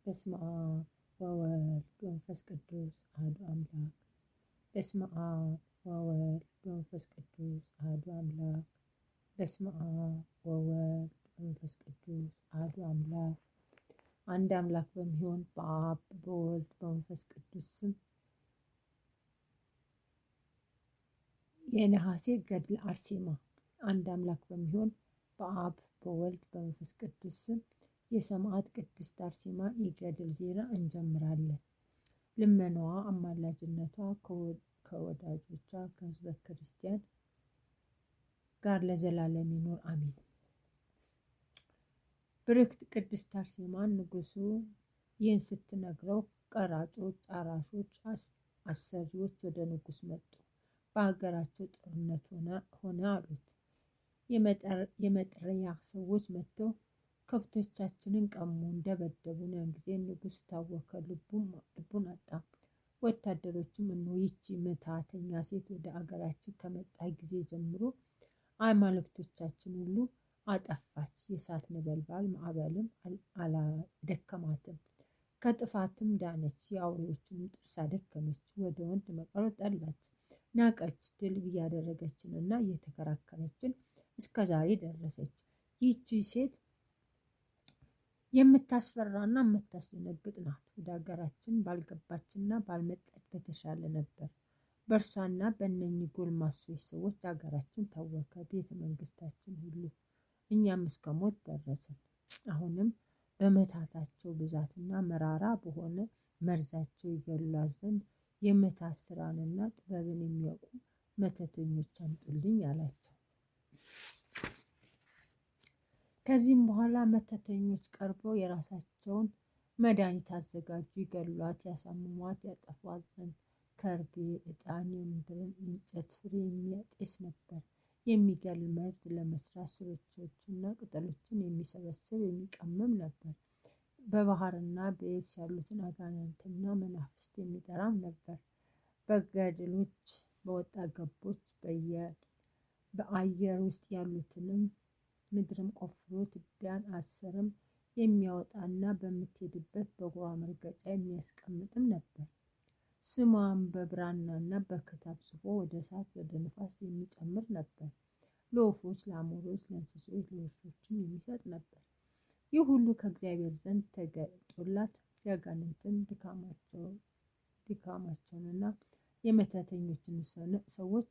በስመ አብ ወወልድ ወመንፈስ ቅዱስ አሐዱ አምላክ። በስመ አብ ወወልድ ወመንፈስ ቅዱስ አሐዱ አምላክ። በስመ አብ ወወልድ ወመንፈስ ቅዱስ አሐዱ አምላክ። አንድ አምላክ በሚሆን በአብ በወልድ በመንፈስ ቅዱስ ስም የነሐሴ ገድለ አርሴማ። አንድ አምላክ በሚሆን በአብ በወልድ በመንፈስ ቅዱስ ስም የሰማዕት ቅድስት አርሴማ የገድል ዜና እንጀምራለን። ልመናዋ አማላጅነቷ ከወዳጆቿ ከሕዝበ ክርስቲያን ጋር ለዘላለም ይኖር አሜን። ብርክት ቅድስት አርሴማን ንጉሡ ይህን ስትነግረው ቀራጮች፣ አራሾች፣ አሰሪዎች ወደ ንጉሥ መጡ። በሀገራቸው ጦርነት ሆነ አሉት። የመጥረያ ሰዎች መጥተው ከብቶቻችንን ቀሙን፣ ደበደቡን። ያን ጊዜ ንጉሥ ታወከ፣ ልቡን አጣ። ወታደሮችም እነሆ ይህች ምትሃተኛ ሴት ወደ አገራችን ከመጣች ጊዜ ጀምሮ አማልክቶቻችን ሁሉ አጠፋች። የእሳት ነበልባል ማዕበልም አላደከማትም፣ ከጥፋትም ዳነች። የአውሬዎችንም ጥርስ አደከመች፣ ወደ ወንድ መቅረብ ጠላች፣ ናቀች። ድል እያደረገችንና እየተከራከረችን እስከ ዛሬ ደረሰች። ይህች ሴት የምታስፈራና የምታስደነግጥ ናት። ወደ ሀገራችን ባልገባችና ባልመጣች በተሻለ ነበር። በእርሷና በእነኚህ ጎልማሶች ሰዎች ሀገራችን ታወከ፣ ቤተ መንግስታችን ሁሉ። እኛም እስከ ሞት ደረስን። አሁንም በመታታቸው ብዛትና መራራ በሆነ መርዛቸው ይገድሏት ዘንድ የምታት ስራንና ጥበብን የሚያውቁ መተተኞች አምጡልኝ አላቸው። ከዚህም በኋላ መተተኞች ቀርበው የራሳቸውን መድኃኒት አዘጋጁ። ይገድሏት፣ ያሳምሟት፣ ያጠፏት ዘንድ ከርቤ፣ ዕጣን፣ የምድርን እንጨት ፍሬ የሚያጤስ ነበር። የሚገል መርዝ ለመስራት ስሮችና ቅጠሎችን የሚሰበስብ የሚቀምም ነበር። በባህርና በየብስ ያሉትን አጋንንትና መናፍስት የሚጠራም ነበር። በገድሎች በወጣ ገቦች በአየር ውስጥ ያሉትንም ምድርም ቆፍሮ ትቢያን አስርም የሚያወጣና በምትሄድበት በእግሯ መርገጫ የሚያስቀምጥም ነበር። ስሟም በብራናና በክታብ ጽፎ ወደ እሳት ወደ ንፋስ የሚጨምር ነበር። ለወፎች፣ ለአሞሮች፣ ለእንስሶች፣ ለውሾችም የሚሰጥ ነበር። ይህ ሁሉ ከእግዚአብሔር ዘንድ ተገልጦላት የአጋንንትን ድካማቸውንና የመተተኞችን ሰዎች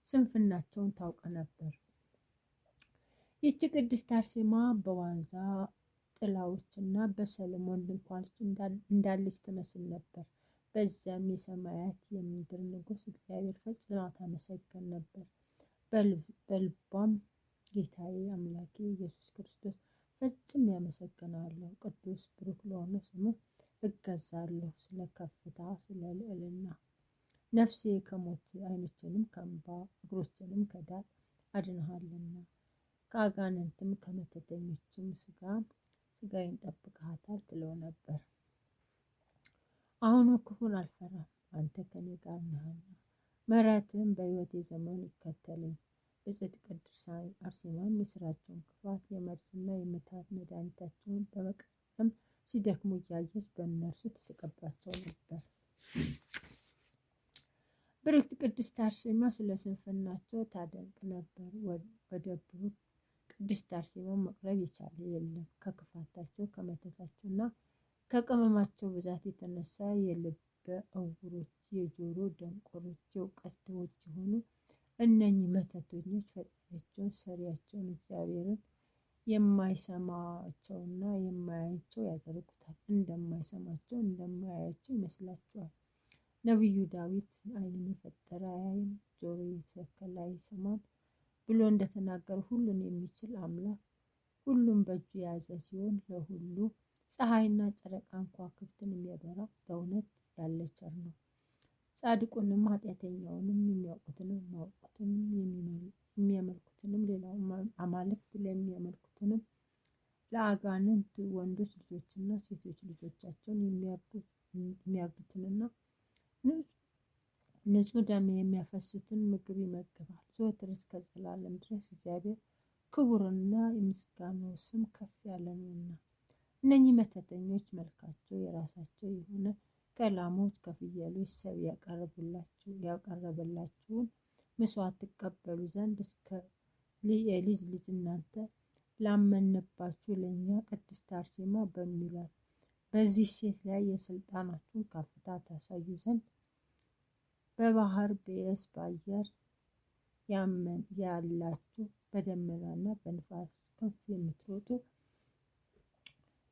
ስንፍናቸውን ታውቅ ነበር። ይህች ቅድስት አርሴማ በዋንዛ ጥላዎችና በሰሎሞን ድንኳኖች እንዳለች ትመስል ነበር። በዚያም የሰማያት የምድር ንጉሥ እግዚአብሔር ፈጽማ ታመሰግን ነበር። በልቧም ጌታዬ አምላኬ ኢየሱስ ክርስቶስ ፈጽም ያመሰግናለሁ፣ ቅዱስ ብሩክ ለሆነ ስምህ እገዛለሁ፣ ስለ ከፍታ ስለ ልዕልና። ነፍሴ ከሞት ዓይኖችንም ከእንባ እግሮችንም ከዳር አድነሃልና ከአጋንንትም ከመተተኞችም ስጋዬን ጠብቀሃታል ትለው ነበር። አሁንም ክፉን አልፈራም፣ አንተ ከኔ ጋር ነህና። ምሕረትህም በሕይወቴ ዘመን ይከተለኝ። ብጽዕት ቅድስት አርሴማም የስራቸውን ክፋት የመርዝና የምታት መድኃኒታቸውን በመቀጠም ሲደክሙ እያየች በእነርሱ ትስቅባቸው ነበር። ብርክት ቅድስት አርሴማ ስለ ስንፍናቸው ታደንቅ ነበር። ወደ ብሩክ ቅድስት አርሴማ መቅረብ የቻለ የለም። ከክፋታቸው ከመተታቸውና ከቅመማቸው ብዛት የተነሳ የልበ እውሮች፣ የጆሮ ደንቆሮች፣ የእውቀት ድሆች የሆኑ እነኚህ መተተኞች ፈጣሪያቸውን ሰሪያቸውን እግዚአብሔርን የማይሰማቸውና የማያያቸው ያደርጉታል። እንደማይሰማቸው እንደማያያቸው ይመስላቸዋል። ነቢዩ ዳዊት ዓይንን የፈጠረ አያይም፣ ጆሮ የተከለ አይሰማም ብሎ እንደተናገረ ሁሉን የሚችል አምላክ ሁሉም በእጁ የያዘ ሲሆን ለሁሉ ፀሐይና ጨረቃን ከዋክብትን የሚያበራ በእውነት ያለ ቸር ነው። ጻድቁንም ኃጢአተኛውንም የሚያውቁትንም የማያውቁትንም የሚያመልኩትንም ሌላው አማልክት ለሚያመልኩትንም ለአጋንንት ወንዶች ልጆችና ሴቶች ልጆቻቸውን የሚያርዱትንና ንጹሕ ደም የሚያፈሱትን ምግብ ይመግባል። ዘወትር እስከ ዘላለም ድረስ እግዚአብሔር ክቡርና የምስጋናው ስም ከፍ ያለ ነውና። እነኚህ መተተኞች መልካቸው የራሳቸው የሆነ ከላሞች ከፍየሎች ሰብ ያቀረበላችሁን መስዋዕት ትቀበሉ ዘንድ እስከ የልጅ ልጅ እናንተ ላመንባችሁ ለእኛ ቅድስት አርሴማ በሚሏት በዚህ ሴት ላይ የስልጣናችሁን ከፍታ ታሳዩ ዘንድ በባህር በየብስ በአየር ያላችሁ በደመናና በንፋስ ክንፍ የምትሮጡ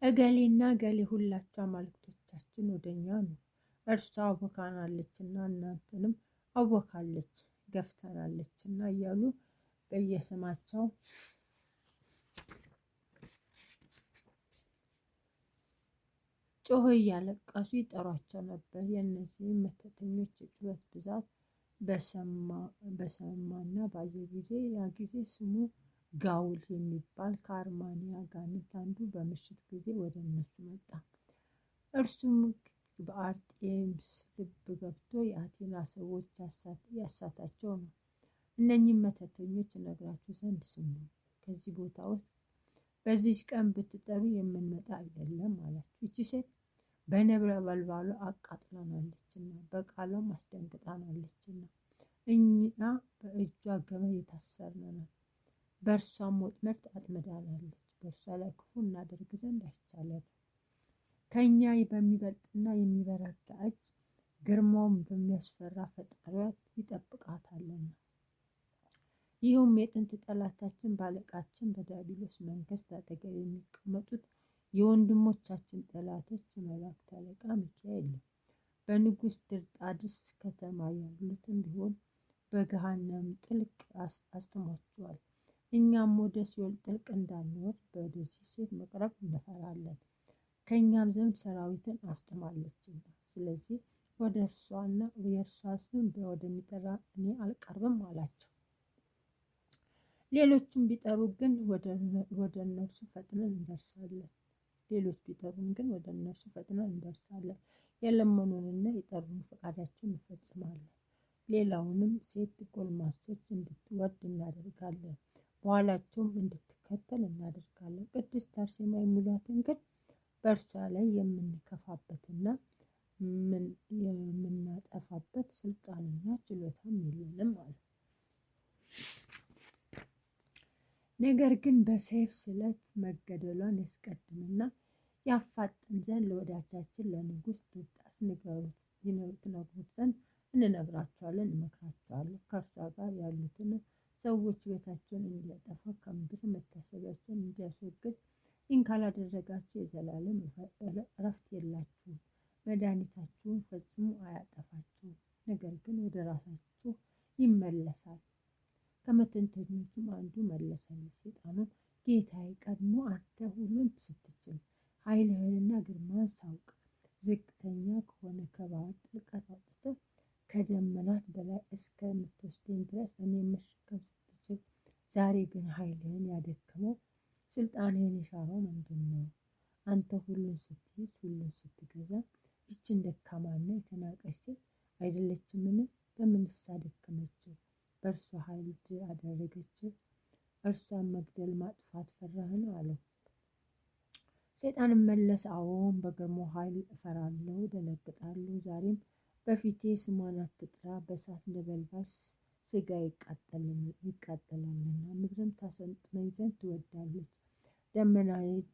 እገሌና እገሌ ሁላችሁ አማልክቶቻችን ወደኛ ነው። እርሷ አውካናለችና እናንተንም አወካለች ገፍታናለችና እያሉ በየስማቸው ጮሆ እያለቀሱ ይጠሯቸው ነበር። የእነዚህም መተተኞች የጩኸት ብዛት በሰማና ባየ ጊዜ ያ ጊዜ ስሙ ጋውል የሚባል ከአርማንያ አጋንንት አንዱ በምሽት ጊዜ ወደ እነሱ መጣ። እርሱም በአርጤምስ ልብ ገብቶ የአቴና ሰዎች ያሳታቸው ነው። እነኚህም መተተኞች እነግራችሁ ዘንድ ስሙ። ከዚህ ቦታ ውስጥ በዚህ ቀን ብትጠሩ የምንመጣ አይደለም አላችሁ። ይቺ ሴት በነበልባሉ አቃጥላናለችና በቃሏም አስደንግጣናለችና እኛ በእጇ ገመድ የታሰርነን በእርሷም ወጥመድ አጥምዳናለች። በእርሷ ላይ ክፉ እናደርግ ዘንድ አይቻለንም። ከእኛ በሚበልጥና የሚበረታ እጅ ግርማውን በሚያስፈራ ፈጣሪዋ ይጠብቃታልና። ይህም የጥንት ጠላታችን ባለቃችን በዲያብሎስ መንግስት አጠገብ የሚቀመጡት የወንድሞቻችን ጠላቶች የመላእክት አለቃ ሚካኤል ነው። በንጉሥ ድርጣድስ ከተማ ያሉትም ቢሆን በገሃነም ጥልቅ አስጥሟቸዋል። እኛም ወደ ሲኦል ጥልቅ እንዳንወርድ ወደዚህ ሴት መቅረብ እንፈራለን። ከእኛም ዘንድ ሰራዊትን አስጥማለችና፣ ስለዚህ ወደ እርሷና የእርሷ ስም ወደሚጠራ እኔ አልቀርብም አላቸው። ሌሎችም ቢጠሩ ግን ወደ እነርሱ ፈጥነን እንደርሳለን። የለመኑንና የጠሩን ፈቃዳቸውን እንፈጽማለን። ሌላውንም ሴት ጎልማሶች እንድትወድ እናደርጋለን፣ በኋላቸውም እንድትከተል እናደርጋለን። ቅድስት አርሴማ የሚሏትን ግን በእርሷ ላይ የምንከፋበትና የምናጠፋበት ስልጣንና ችሎታም የለንም አለ። ነገር ግን በሰይፍ ስለት መገደሏን ያስቀድምና ያፋጥን ዘንድ ለወዳጃችን ለንጉሥ ድርጣስ ትነግሩት ዘንድ እንነግራቸዋለን፣ እንመክራቸዋለን። ከእርሷ ጋር ያሉትን ሰዎች ቤታቸውን እንዲያጠፋ ከምድር መታሰቢያቸውን እንዲያስወግድ፣ ይህን ካላደረጋችሁ የዘላለም እረፍት የላችሁም፣ መድኃኒታችሁን ፈጽሞ አያጠፋችሁም፣ ነገር ግን ወደ ራሳችሁ ይመለሳል። ከመተተኞቹም አንዱ መለሰለት፣ ሰይጣኑን ጌታዬ፣ ቀድሞ አንተ ሁሉን ስትችል ኃይልህንና ግርማን ሳውቅ ዝቅተኛ ከሆነ ከባህር ጥልቀት አውጥተህ ከደመናት በላይ እስከምትወስደኝ ድረስ እኔ መሸከም ስትችል፣ ዛሬ ግን ኃይልህን ያደከመው ስልጣንህን የሻረው ምንድን ነው? አንተ ሁሉን ስትይዝ ሁሉን ስትገዛ ይችን ደካማና የተናቀች ሴት አይደለችምን? በምንስ አደከመችህ? በእርሷ ኃይል አደረገችህ? እርሷን መግደል ማጥፋት ፈራህን? አለው። ሰይጣንም መለሰ፣ አዎን በግርማው ኃይል እፈራለሁ፣ ደነግጣለሁ። ዛሬም በፊቴ ስሟን አትጥራ፣ በእሳት ነበልባል ስጋ ይቃጠላልና። ምድርም ታሰጥመኝ ዘንድ ትወዳለች፣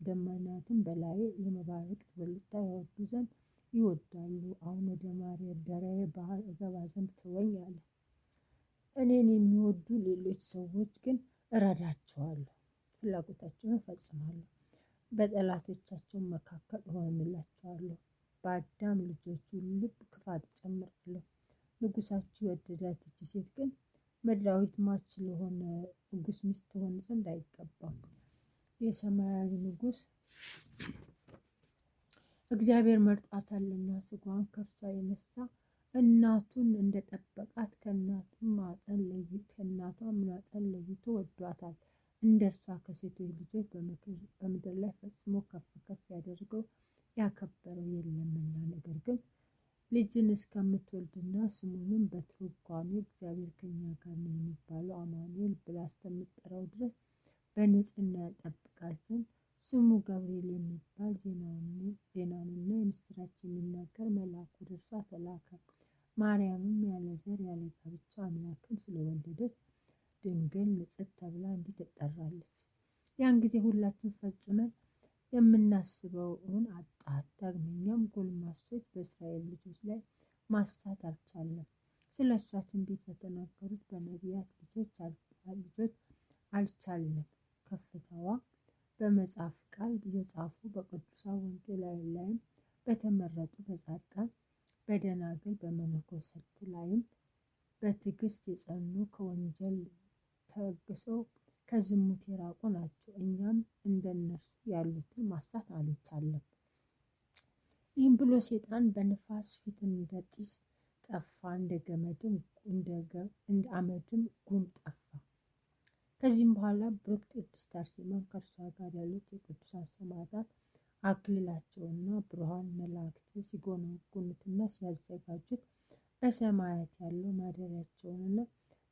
ደመናትም በላዬ የመባረቅት ብልታ ያወርዱ ዘንድ ይወዳሉ። አሁን ወደ ማደሪያዬ ባህር እገባ ዘንድ ተወኝ አለ። እኔን የሚወዱ ሌሎች ሰዎች ግን እረዳቸዋለሁ፣ ፍላጎታቸውን እፈጽማለሁ፣ በጠላቶቻቸው መካከል እሆንላቸዋለሁ። በአዳም ልጆች ልብ ክፋት እጨምራለሁ። ንጉሳችሁ የወደዳት ይህች ሴት ግን ምድራዊት ማች ለሆነ ንጉሥ ሚስት ትሆን ዘንድ አይገባም። የሰማያዊ ንጉሥ እግዚአብሔር መርጧታልና፣ ስጋዋን ከእርሷ የነሳ እናቱን እንደጠበቃት ከእናቷ ማፀን ለይቶ ወዷታል። እንደ እርሷ ከሴቶች ልጆች በምድር ላይ ፈጽሞ ከፍ ከፍ ያደርገው ያከበረው የለምና። ነገር ግን ልጅን እስከምትወልድና ስሙንም በትርጓሜው እግዚአብሔር ከኛ ጋር ነው የሚባለው አማኑኤል ብላ እስከምትጠራው ድረስ በንጽህና ያጠብቃት ዘንድ ስሙ ገብርኤል የሚባል ዜናንና የምስራች የሚናገር መልአክ ወደ እርሷ ተላከ። ማርያምም ያለ ዘር ያለ ጋብቻ አምላክን ስለወለደች ድንግል ንጽሕት ተብላ እንዲህ ትጠራለች። ያን ጊዜ ሁላችን ፈጽመን የምናስበውን አጣን። ዳግመኛም ጎልማሶች በእስራኤል ልጆች ላይ ማሳት አልቻለም። ስለ እሷ ትንቢት በተናገሩት በነቢያት ልጆች አልቻለም። ከፍታዋ በመጽሐፍ ቃል የጻፉ በቅዱሳን ወንጌላውያን ላይም በተመረጡ በጻድቃን በደናግል በመነኮሳት ላይም በትዕግስት የጸኑ ከወንጀል ተግሰው ከዝሙት የራቁ ናቸው። እኛም እንደነርሱ ያሉትን ማሳት አልቻለም። ይህም ብሎ ሰይጣን በንፋስ ፊት እንደ ጢስ ጠፋ፣ እንደ አመድም ጉም ጠፋ። ከዚህም በኋላ ብርክት ቅድስት አርሴማን ከእርሷ ጋር ያሉት የቅዱሳን ሰማዕታት አክሊላቸውና ብርሃን መላእክት ሲጎነጉኑትና ሲያዘጋጁት በሰማያት ያለው ማደሪያቸውንና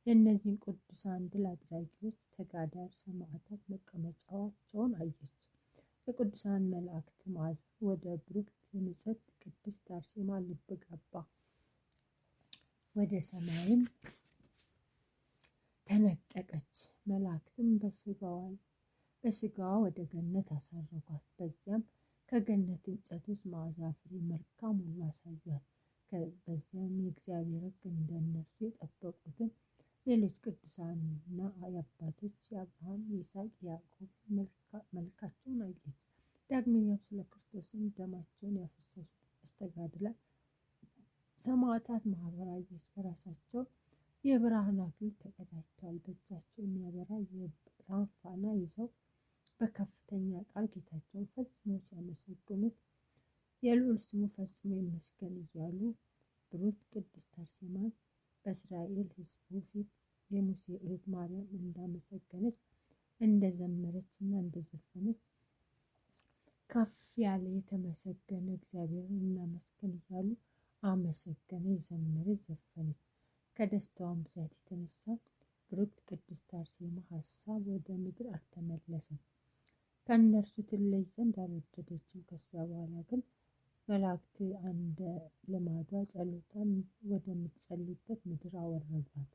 የእነዚህን ቅዱሳን ድል አድራጊዎች ተጋዳይ ሰማዕታት መቀመጫቸውን አየች። የቅዱሳን መላእክት መዓዛ ወደ ብርክት ንጽሕት ቅድስት አርሴማ ልብ ገባ። ወደ ሰማይም ተነጠቀች። መላእክትም በስጋዋ ወደ ገነት አሳረጓት። በዚያም ከገነት እንጨቶች መዓዛ ፍሬ መልካም ሁሉ አሳዩአት። በዚያም የእግዚአብሔር ሕግ እንደነርሱ የጠበቁትን ሌሎች ቅዱሳንና የአባቶች የአብርሃም የይስሐቅ የያዕቆብ መልካቸውን አየች። ዳግመኛም ስለ ክርስቶስም ደማቸውን ያፈሰሱት አስተጋድላት ሰማዕታት ማህበር አየች። በራሳቸው የብርሃን አክሊል ተቀዳጅተዋል። በእጃቸው የሚያበራ የብርሃን ፋና ይዘው በከፍተኛ ቃል ጌታቸውን ፈጽመው ሲያመሰግኑት የልዑል ስሙ ፈጽሞ ይመስገን እያሉ ብሩክት ቅድስት አርሴማን በእስራኤል ሕዝቡ ፊት የሙሴ እህት ማርያም እንዳመሰገነች እንደዘመረች እና እንደዘፈነች ከፍ ያለ የተመሰገነ እግዚአብሔርን እናመስገን እያሉ አመሰገነች፣ ዘመረች፣ ዘፈነች። ከደስታዋን ብዛት የተነሳ ብሩክት ቅድስት አርሴማ ሀሳብ ወደ ምድር አልተመለሰም። ከእነርሱ ትለይ ዘንድ አልወደደችም። ከዚያ በኋላ ግን መላእክት እንደ ልማዷ ጸሎቷን ወደምትጸልይበት ምድር አወረዷት።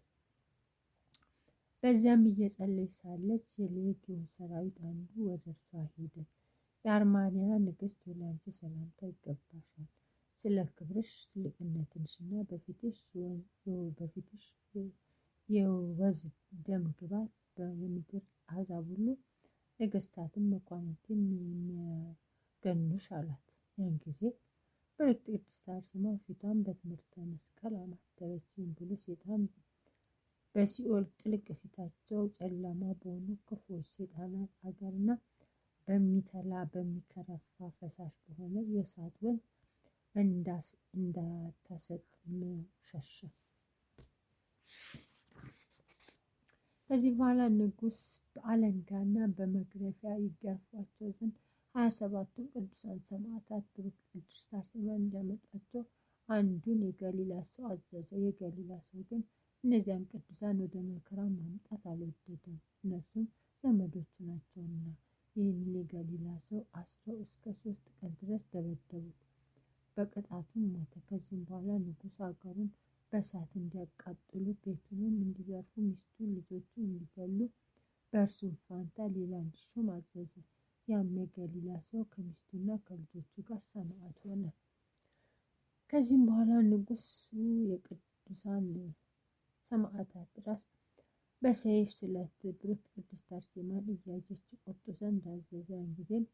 በዚያም እየጸለየች ሳለች የሌጊዮን ሰራዊት አንዱ ወደ እርሷ ሄደ። የአርማንያ ንግሥት ላንቺ ሰላምታ ይገባሻል፣ ስለ ክብርሽ ትልቅነትሽና በፊትሽ የወዝ ደም ግባት የምድር አሕዛብ ሁሉ ነገሥታትን መኳንንትን የሚያገኑሽ አላት። ያን ጊዜ ብርክት ቅድስት አርሴማ ፊቷን በትምህርተ መስቀል አማተበች። ብሎ ሰይጣን በሲኦል ጥልቅ ፊታቸው ጨለማ በሆኑ ክፉዎች ሰይጣናት አገርና በሚተላ በሚከረፋ ፈሳሽ በሆነ የእሳት ወንዝ እንዳታሰጥም ሸሸ። ከዚህ በኋላ ንጉሥ በአለንጋና በመግረፊያ ይገርፏቸው ዘንድ 27ቱን ቅዱሳን ሰማዕታት ብሩክት ቅድስት አርሴማን እንዲያመጧቸው አንዱን የገሊላ ሰው አዘዘው። የገሊላ ሰው ግን እነዚያን ቅዱሳን ወደ መከራ ማምጣት አልወደደም፣ እነርሱም ዘመዶቹ ናቸውና። ይህንን የገሊላ ሰው አስረው እስከ 3 ቀን ድረስ ደበደቡት። በቅጣቱም ሞተ። ከዚህም በኋላ ንጉሥ አገሩን በእሳት እንዲያቃጥሉ፣ ቤቱንም እንዲዘርፉ፣ ሚስቱን ልጆቹን እንዲገሉ፣ በእርሱም ፋንታ ሌላ እንዲሾም አዘዘ። ያም የገሊላ ሰው ከሚስቱና ከልጆቹ ጋር ሰማዕት ሆነ። ከዚህም በኋላ ንጉሥ የቅዱሳን ሰማዕታት ራስ በሰይፍ ስለት ብሩክት ቅድስት አርሴማን እያየች ይቆርጡ ዘንድ አዘዘ። ያን ጊዜም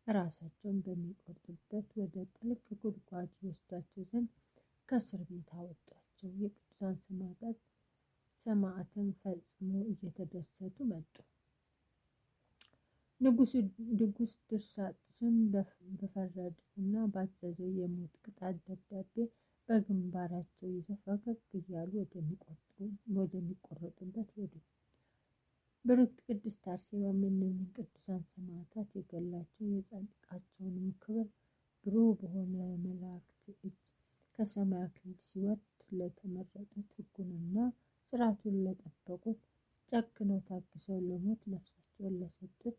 ራሳቸውን በሚቆርጡበት ወደ ጥልቅ ጉድጓድ ይወስዷቸው ዘንድ ከእስር ቤት አወጧቸው። የቅዱሳን ሰማዕትን ፈጽሞ እየተደሰቱ መጡ። ንጉሥ ድርሳጥስም በፈረደውና ባዘዘው የሞት ቅጣት ደብዳቤ በግንባራቸው ይዘው ፈገግ እያሉ ወደሚቆረጡበት ሄዱ። ብሩክት ቅድስት አርሴማም እነዚህን ቅዱሳን ሰማዕታት የገላቸው የጻድቃቸውንም ክብር ብሩህ በሆነ መላእክት እጅ ከሰማይ አክሊል ሲወርድ ለተመረጡት ሕጉንና ሥርዓቱን ለጠበቁት ጨክነው ታግሰው ለሞት ነፍሳቸውን ለሰጡት